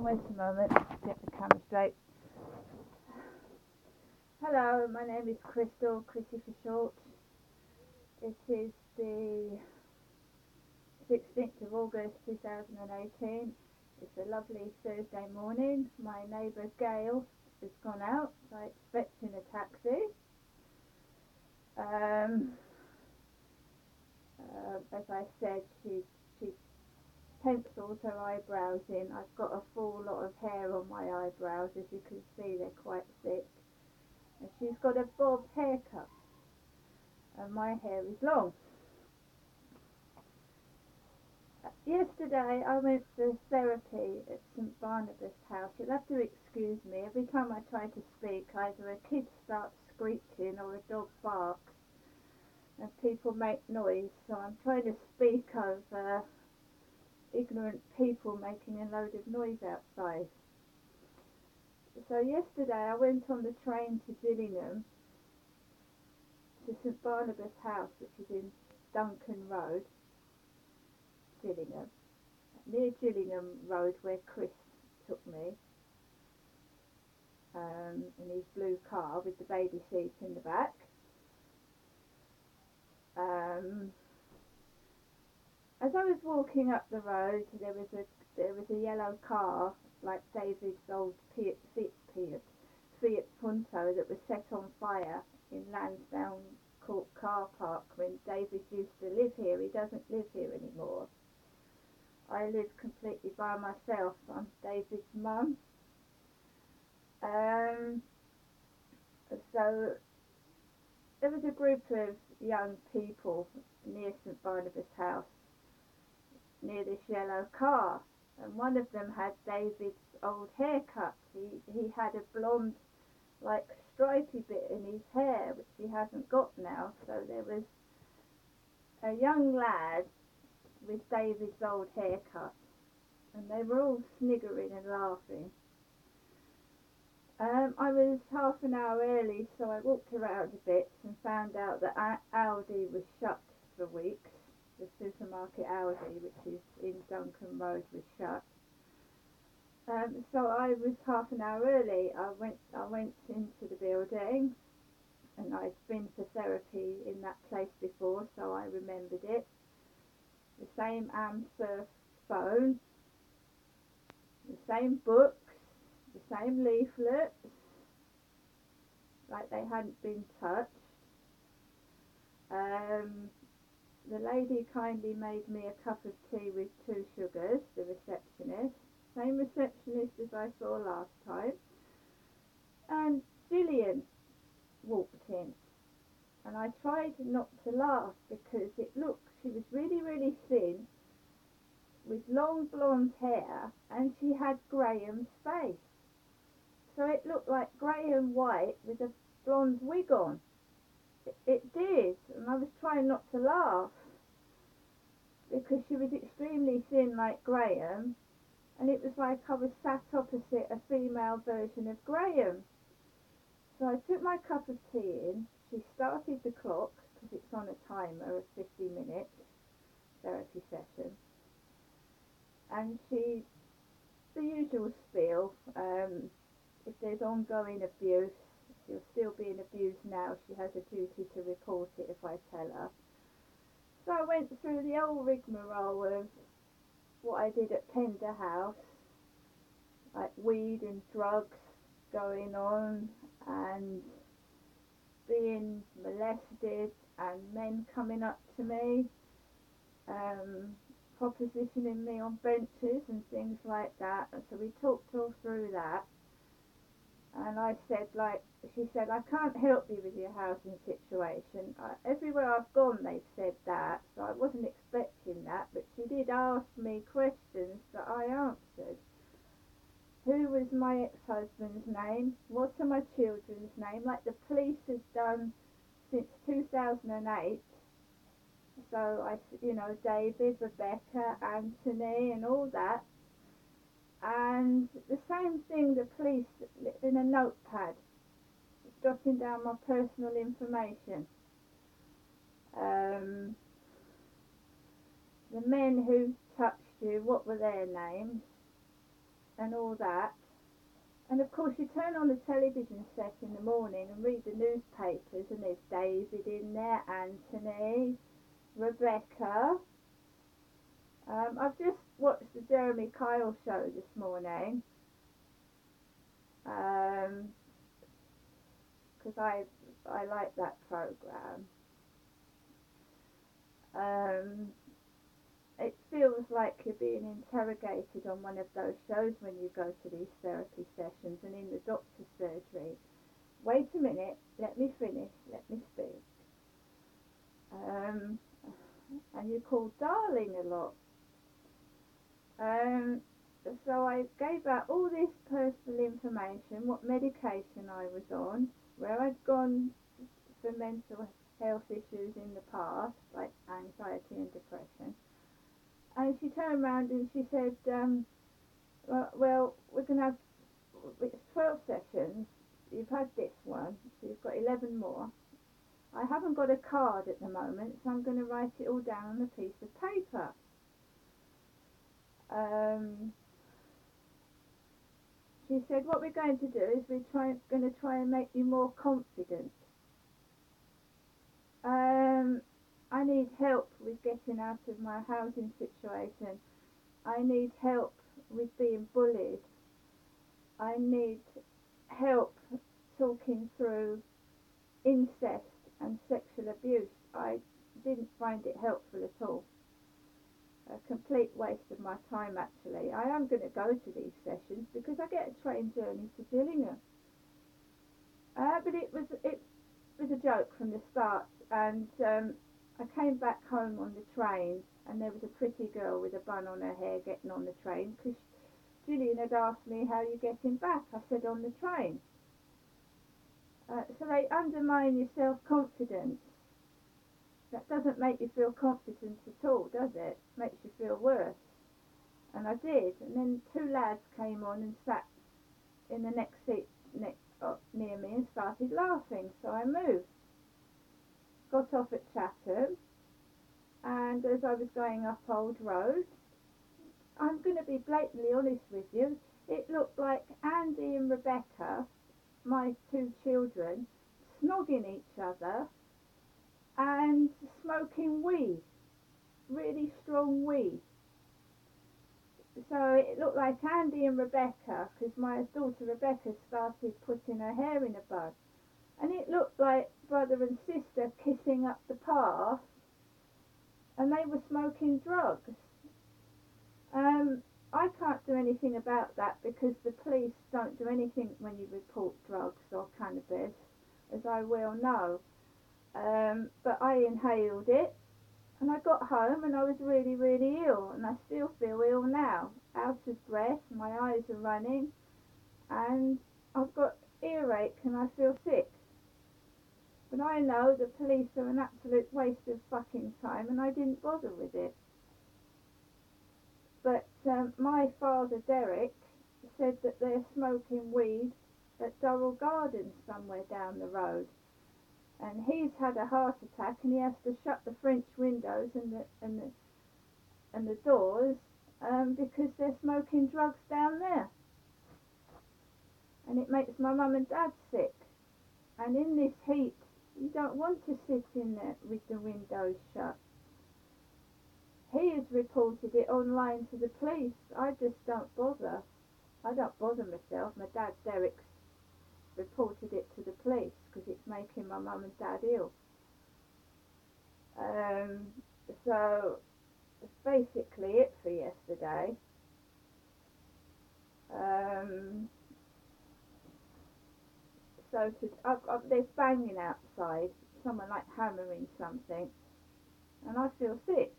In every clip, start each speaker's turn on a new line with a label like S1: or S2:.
S1: Wait a moment, get the camera straight. Hello, my name is Crystal, Chrissy for short. It is the 16th of August 2018. It's a lovely Thursday morning. My neighbour Gail has gone out, so I expect in a taxi. As I said, she pencils her eyebrows in. I've got a full lot of hair on my eyebrows, as you can see, they're quite thick. And she's got a bob haircut, and my hair is long. Yesterday I went for therapy at St Barnabas House. You'll have to excuse me, every time I try to speak either a kid starts screeching or a dog barks and people make noise, so I'm trying to speak over ignorant people making a load of noise outside. So yesterday I went on the train to Gillingham, to St Barnabas House, which is in Duncan Road, Gillingham, near Gillingham Road where Chris took me in his blue car with the baby seat in the back. As I was walking up the road, there was a yellow car, like David's old Fiat Punto, that was set on fire in Lansdowne Court car park when David used to live here. He doesn't live here anymore. I live completely by myself. I'm David's mum. So there was a group of young people near St Barnabas House, near this yellow car, and one of them had David's old haircut. He had a blonde, like stripy bit in his hair, which he hasn't got now. So there was a young lad with David's old haircut, and they were all sniggering and laughing. I was half an hour early, so I walked around a bit and found out that Aldi was shut for weeks. The supermarket Aldi, which is in Duncan Road, was shut. So I was half an hour early. I went into the building, and I'd been for therapy in that place before, so I remembered it. The same answer phone, the same books, the same leaflets, like they hadn't been touched. The lady kindly made me a cup of tea with 2 sugars, the receptionist. Same receptionist as I saw last time. And Gillian walked in. And I tried not to laugh because she was really, really thin, with long blonde hair, and she had Graham's face. So it looked like Graham White with a blonde wig on. It did, and I was trying not to laugh because she was extremely thin like Graham, and it was like I was sat opposite a female version of Graham. So I took my cup of tea in, she started the clock, because it's on a timer of 50 minutes, therapy session, and the usual spiel, if there's ongoing abuse, if you're still being abused now, she has a duty to report it if I tell her. So I went through the old rigmarole of what I did at Pender House, like weed and drugs going on, and being molested, and men coming up to me, propositioning me on benches and things like that. And so we talked all through that. And I said, she said, I can't help you with your housing situation. Everywhere I've gone they've said that, so I wasn't expecting that, but she did ask me questions that I answered. Who was my ex-husband's name? What are my children's names? Like the police has done since 2008. So David, Rebecca, Anthony, and all that. And the same thing, the police in a notepad, jotting down my personal information. The men who touched you, what were their names? and all that. And of course you turn on the television set in the morning and read the newspapers, and there's David in there, Anthony, Rebecca. I've just watched the Jeremy Kyle show this morning, because I like that program. It feels like you're being interrogated on one of those shows when you go to these therapy sessions and in the doctor's surgery. Wait a minute, let me finish, let me speak. And you call darling a lot. So I gave out all this personal information, what medication I was on, where I'd gone for mental health issues in the past, like anxiety and depression. And she turned around and she said, well, we're going to have, it's 12 sessions, you've had this one, so you've got 11 more. I haven't got a card at the moment, so I'm going to write it all down on a piece of paper. She said, what we're going to do is we're going to try and make you more confident. I need help with getting out of my housing situation. I need help with being bullied. I need help talking through incest and sexual abuse. I didn't find it helpful at all. A complete waste of my time, actually. I am going to go to these sessions because I get a train journey to Gillingham. But it was a joke from the start, and I came back home on the train, and there was a pretty girl with a bun on her hair getting on the train, because Gillian had asked me, how are you getting back? I said, on the train. So they undermine your self-confidence. That doesn't make you feel confident at all, does it? Makes you feel worse. And I did. And then two lads came on and sat in the next seat near me and started laughing. So I moved. Got off at Chatham. And as I was going up Old Road, I'm going to be blatantly honest with you, it looked like Andy and Rebecca, my two children, snogging each other and smoking weed, really strong weed. So it looked like Andy and Rebecca, because my daughter Rebecca started putting her hair in a bun, and it looked like brother and sister kissing up the path, and they were smoking drugs. I can't do anything about that because the police don't do anything when you report drugs or cannabis, as I well know. But I inhaled it, and I got home and I was really, really ill, and I still feel ill now, out of breath, my eyes are running, and I've got earache and I feel sick. But I know the police are an absolute waste of fucking time, and I didn't bother with it. But my father, Derek, said that they're smoking weed at Durrell Gardens somewhere down the road. And he's had a heart attack, and he has to shut the French windows and the doors because they're smoking drugs down there. And it makes my mum and dad sick. And in this heat, you don't want to sit in there with the windows shut. He has reported it online to the police. I just don't bother. I don't bother myself. My dad, Derek's, reported it to the police because it's making my mum and dad ill. So that's basically it for yesterday. There's banging outside, someone like hammering something, and I feel sick.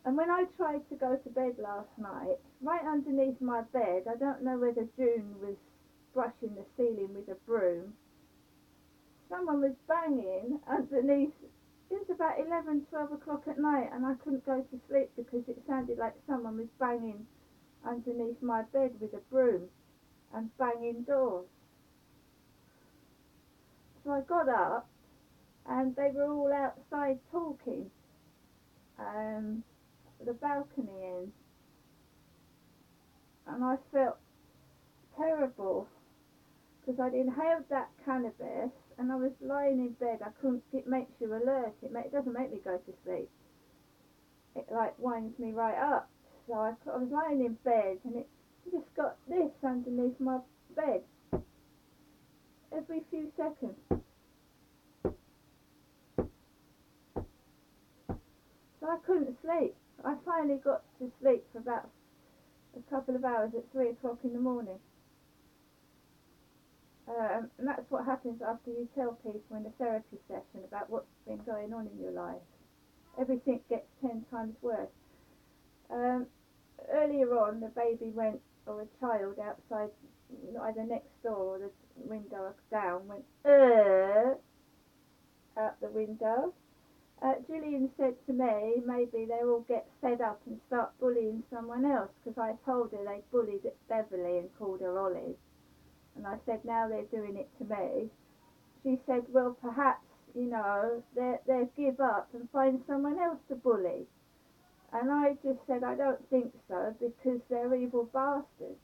S1: And when I tried to go to bed last night, right underneath my bed, I don't know whether June was brushing the ceiling with a broom, someone was banging underneath. It was about 11, 12 o'clock at night, and I couldn't go to sleep because it sounded like someone was banging underneath my bed with a broom and banging doors. So I got up, and they were all outside talking, the balcony in. and I felt terrible because I'd inhaled that cannabis and I was lying in bed. I couldn't. It makes you alert. It doesn't make me go to sleep. It like winds me right up. So I was lying in bed and it just got this underneath my bed every few seconds. So I couldn't sleep. I finally got to sleep for about a couple of hours at 3 o'clock in the morning. And that's what happens after you tell people in a therapy session about what's been going on in your life. Everything gets 10 times worse. Earlier on, the baby went, or a child outside, either next door or the window down, went out the window. Gillian said to me, maybe they'll all get fed up and start bullying someone else, because I told her they bullied Beverly and called her Olive. And I said, now they're doing it to me. She said, well, perhaps, they'll give up and find someone else to bully. And I just said, I don't think so, because they're evil bastards.